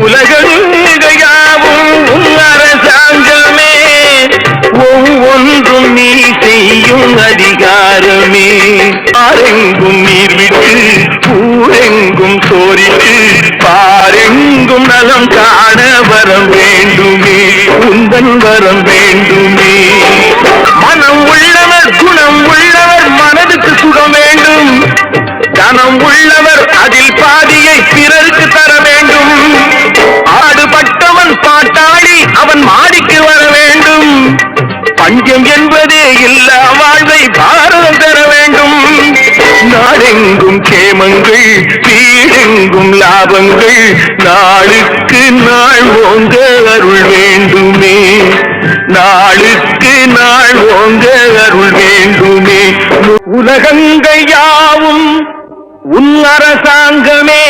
உலகெங்கையாவும் உன் அரசாங்கமே, ஒவ்வொன்றும் நீ செய்யும் அதிகாரமே. ஆரெங்கும் நீர் விட்டு ஊரெங்கும் சோரிட்டு பாரெங்கும் நலம் காண வரம் வேண்டுமே, உந்தன் வரம் வேண்டுமே. மனம் உள்ளவர் குணம் உள்ளவர் மனதுக்கு சுகம் வேண்டும், தனம் உள்ளவர் அதில் பாதியை பிறருக்கு தர வேண்டும். ஆடுபட்டவன் பாட்டாளி அவன் மாடிக்கு வர வேண்டும், பஞ்சம் என்பதே இல்லா வாழ்வை பாரதம் தர வேண்டும். நாடெங்கும் கேமங்கள் வீடெங்கும் லாபங்கள், நாளுக்கு நாள் ஓங்க அருள் வேண்டுமே, நாளுக்கு நாள் ஓங்க அருள் வேண்டுமே. உலகங்கள் யாவும் உன் அரசாங்கமே.